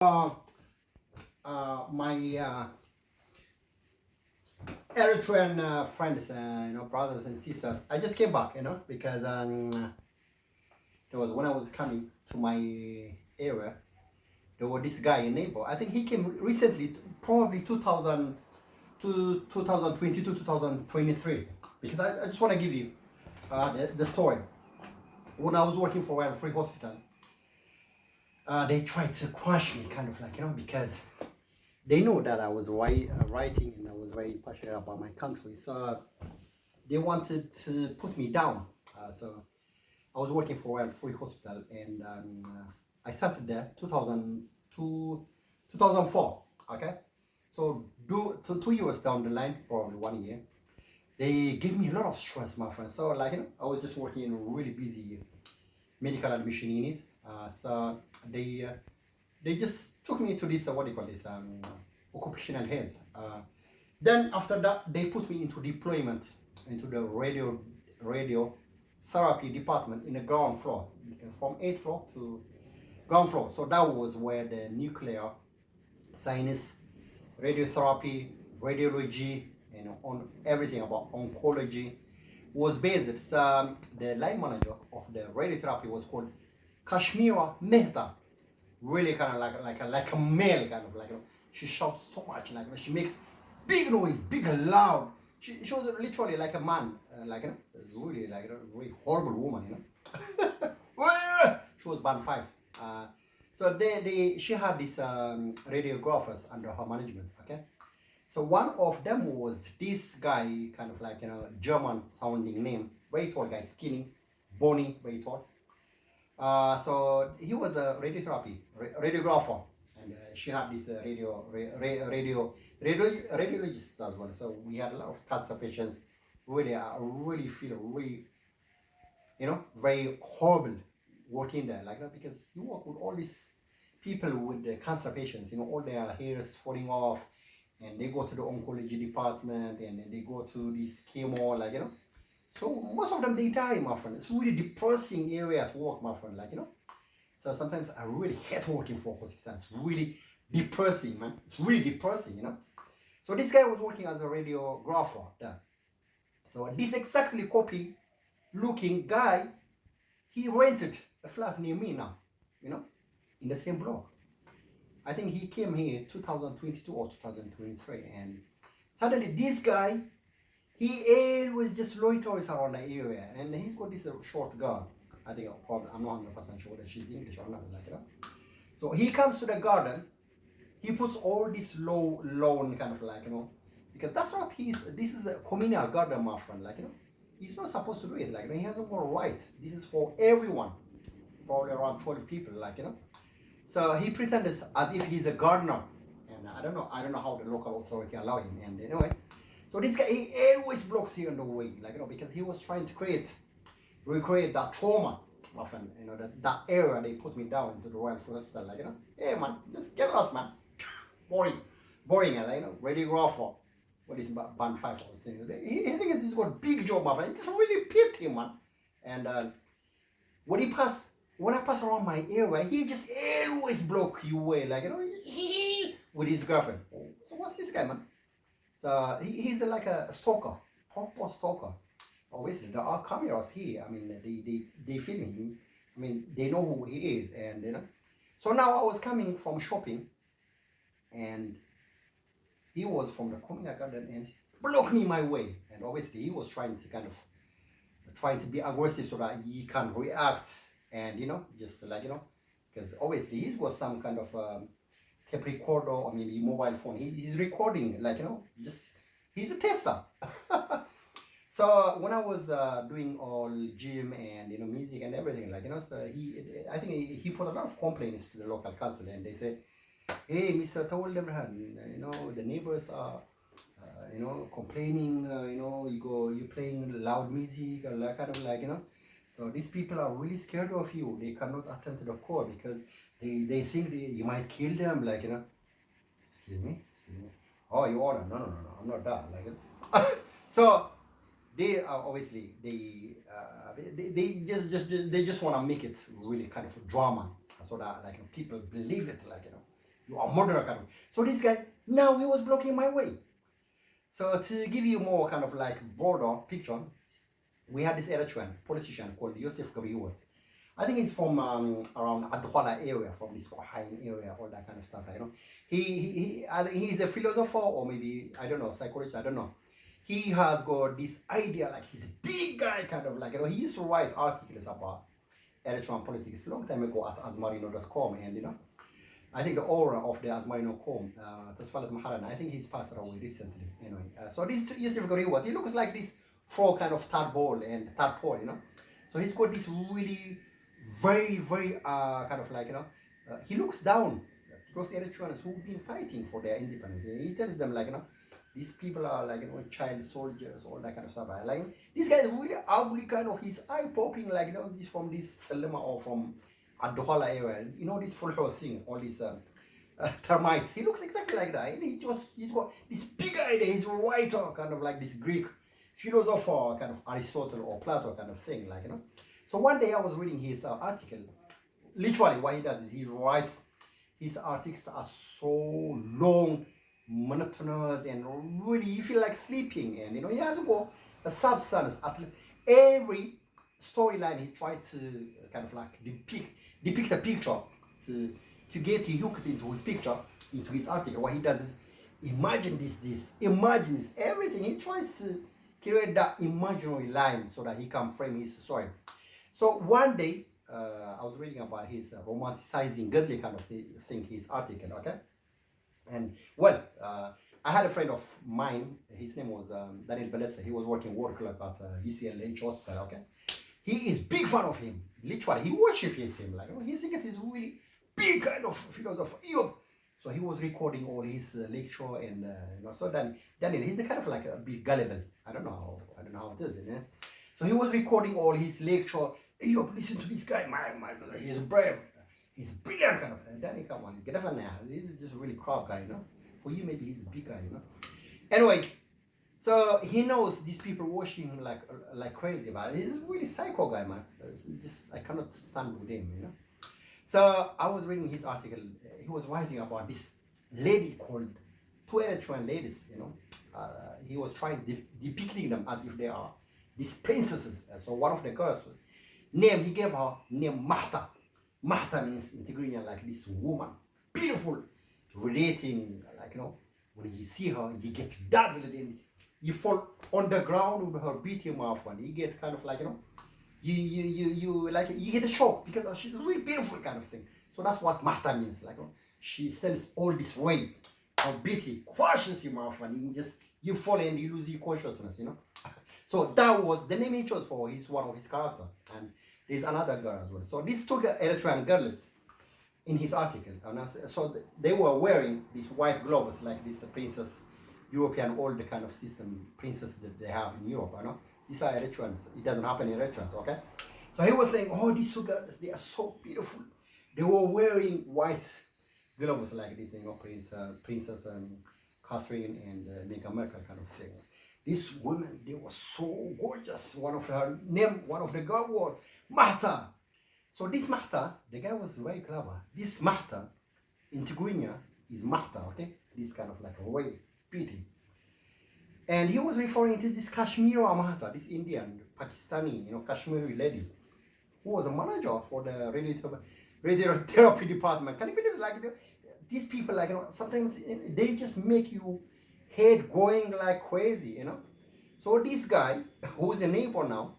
uh, my Eritrean friends, brothers and sisters. I just came back, because there was when I was coming to my area, there was this guy, a neighbor. I think he came recently, probably 2000 to 2022, 2023. Because I just want to give you the story. When I was working for Royal Free Hospital, they tried to crush me, kind of because they know that I was writing and I was very passionate about my country. So they wanted to put me down. So I was working for Royal Free Hospital, and I started there 2002, 2004. Okay, so 2 years down the line, probably 1 year, they gave me a lot of stress, my friend. So I was just working in a really busy medical admission unit. So they just took me to this what do you call this occupational health. Then after that, they put me into deployment into the radio therapy department in the ground floor, because from 8th floor to ground floor. So that was where the nuclear science, radiotherapy, radiology, on everything about oncology was based. So the line manager of the radiotherapy was called Kashmira Mehta. Really kind of like a male, kind of she shouts so much, she makes big noise, big and loud. She was literally like a man, really a really horrible woman. She was band 5. So she had these radiographers under her management. Okay, so one of them was this guy, kind of German sounding name, very tall guy, skinny, bony, very tall. So he was a radiographer, and she had this radiologist as well. So we had a lot of cancer patients. Really, I really feel really, very horrible working there, because you work with all these people with the cancer patients. All their hairs falling off, and they go to the oncology department, and then they go to this chemo, So most of them, they die, my friend. It's really depressing area to work, my friend. So sometimes I really hate working for hospitals. It's really depressing, man. It's really depressing. So this guy was working as a radiographer there. So this exactly copy looking guy, he rented a flat near me now, in the same block. I think he came here 2022 or 2023, and suddenly this guy, he always just loiters around the area, and he's got this short girl. I think probably, I'm not 100% sure whether she's English or not, So he comes to the garden, he puts all this low lawn, kind of because that's not this is a communal garden, my friend, he's not supposed to do it, he hasn't got a right. This is for everyone, probably around 12 people, So he pretends as if he's a gardener, and I don't know how the local authority allow him, and anyway. So this guy, he always blocks you on the way, because he was trying to recreate that trauma, my friend, that area they put me down into the Royal Free Hospital, hey man, just get lost, man. boring, radiographer. What is band 5 or something? He thinks he's got a big job, my friend. It's really pity him, man. And when I pass around my area, he just always block you away, with his girlfriend. So what's this guy, man? So he's like a stalker, proper stalker. Obviously, there are cameras here. I mean, they film him. I mean, they know who he is, and So now I was coming from shopping, and he was from the communal garden and blocked me my way. And obviously, he was trying to be aggressive so that he can react, and just because obviously he's got some kind of tape recorder or maybe mobile phone. He's recording, just he's a tester. So when I was doing all gym and music and everything, so I think he put a lot of complaints to the local council, and they said, hey, Mr. Tawal Debrahan, the neighbors are complaining, you playing loud music, or so these people are really scared of you. They cannot attend to the call because they think you might kill them, excuse me. Oh, you order? No, I'm not that, So they are obviously they just want to make it really kind of a drama, so that people believe it, You are murderer kind of. So this guy, now he was blocking my way. So to give you more kind of like broader picture, we had this Eritrean politician called Yosef Gabriel. I think he's from around Adwala area, from this Kohain area, all that kind of stuff. You know, he's a philosopher or maybe I don't know, psychologist. I don't know. He has got this idea like he's a big guy, kind of like, you know. He used to write articles about Eritrean politics a long time ago at asmarino.com, and you know, I think the owner of the asmarino.com, Tasfalat Maharan, I think he's passed away recently. Anyway, so this Yusuf Gariwat, he looks like this frog kind of tadpole, you know. So he's got this really very kind of like, you know, he looks down those Eritreans who've been fighting for their independence. He tells them like, you know, these people are like, you know, child soldiers, all that kind of stuff. Right? Like this guy is really ugly, kind of his eye popping, like, you know, this from this Salema or from Adwala area, you know, this full thing, all these termites. He looks exactly like that. And he's got this big idea. He's a writer, kind of like this Greek philosopher, kind of Aristotle or Plato kind of thing, like, you know. So one day I was reading his article. Literally, what he does is he writes. His articles are so long, monotonous, and really you feel like sleeping. And you know, he has got a substance. At every storyline, he tried to kind of like depict a picture to get you hooked into his picture, into his article. What he does is imagine this, everything. He tries to create that imaginary line so that he can frame his story. So one day, I was reading about his romanticizing godly kind of thing, his article, okay? And well, I had a friend of mine, his name was Daniel Beletsa. He was working World Club at UCLH Hospital, okay? He is big fan of him, literally. He worships him, like, you know, he thinks he's really big kind of philosopher. So he was recording all his lecture, and you know, so then Daniel, he's a kind of like a bit gullible. I don't know how it is, you know? So he was recording all his lecture. Hey, listen to this guy, my God, he's brave, he's brilliant kind of. Danny, come on, get up on there. He's just a really crap guy, you know. For you, maybe he's a big guy, you know. Anyway, so he knows these people worship him like crazy, but he's a really psycho guy, man. It's just I cannot stand with him, you know. So I was reading his article. He was writing about this lady called two Eritrean ladies, you know. He was trying depicting them as if they are these princesses. So one of the girls, he gave her name Mahta. Mahta means in Tigrinya like this woman, beautiful, radiating, like, you know, when you see her, you get dazzled and you fall on the ground with her beauty mouth, and you get kind of like, you know, you like, you get a shock because she's really beautiful kind of thing. So that's what Mahta means, like, you know, she sends all this way, her beauty crushes your mouth, and you fall and you lose your consciousness, you know. So that was the name he chose for one of his character, and there's another girl as well. So these two Eritrean girls in his article, and so they were wearing these white gloves like this princess, European old kind of system princess that they have in Europe. You know, these are Eritreans. It doesn't happen in Eritreans, okay? So he was saying, oh, these two girls, they are so beautiful. They were wearing white gloves like this, you know, Princess Catherine and Meghan Markle kind of thing. These women, they were so gorgeous. One of the girl was Mahta. So this Mahta, the guy was very clever. This Mahta in Tigrinya is Mahta, okay? This kind of like a way beauty. And he was referring to this Kashmira Mahta, this Indian, Pakistani, you know, Kashmiri lady, who was a manager for the radiotherapy department. Can you believe, like, these people, like, you know, sometimes they just make you head going like crazy, you know. So this guy, who's a neighbor now,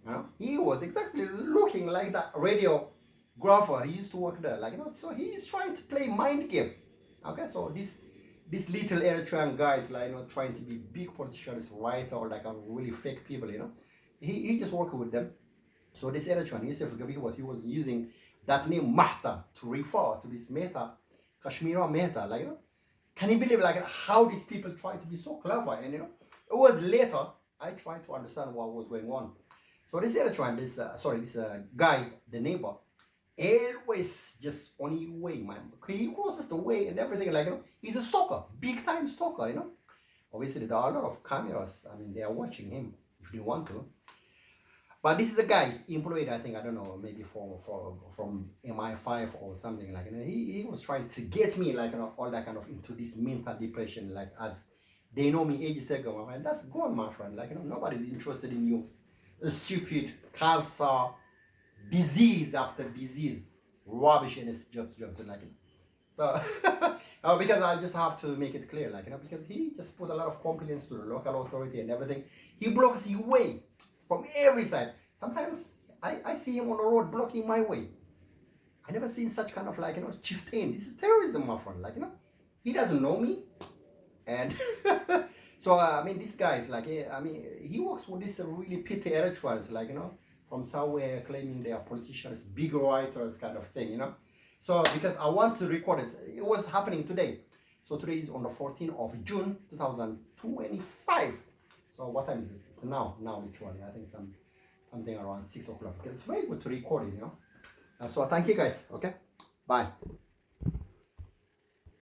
you know, he was exactly looking like that radiographer. He used to work there, like, you know. So he's trying to play mind game. Okay, so this little Eritrean guys, like, you know, trying to be big politicians, writer, or like a really fake people, you know. He just worked with them. So this Eritrean, Yusuf Gabriel, he was using that name Mahta to refer to this Mehta, Kashmira Mehta, like, you know. Can you believe, like, how these people try to be so clever? And, you know, it was later I tried to understand what was going on. So this Eritrean, this guy, the neighbor, always just on his way, man. He crosses the way and everything, like, you know, he's a stalker, big time stalker, you know. Obviously, there are a lot of cameras. I mean, they are watching him if they want to. But this is a guy employed, I think, I don't know, maybe from MI5 or something like. He was trying to get me like all that kind of into this mental depression, like as they know me ages ago, my friend. That's gone, my friend. Like nobody's interested in you. A stupid cancer, disease after disease, rubbish in his jobs, like. So, because I just have to make it clear, like because he just put a lot of complaints to the local authority and everything. He blocks your way from every side. Sometimes I see him on the road blocking my way. I never seen such kind of like chieftain. This is terrorism, my friend. Like he doesn't know me, and so I mean this guy is like I mean he works with this really petty electorals, like from somewhere claiming they are politicians, big writers, kind of thing, So because I want to record it, it was happening today. So today is on the 14th of June 2025. So what time is it? It's now literally. I think something around 6 o'clock. It's very good to record it, So thank you guys. Okay, bye.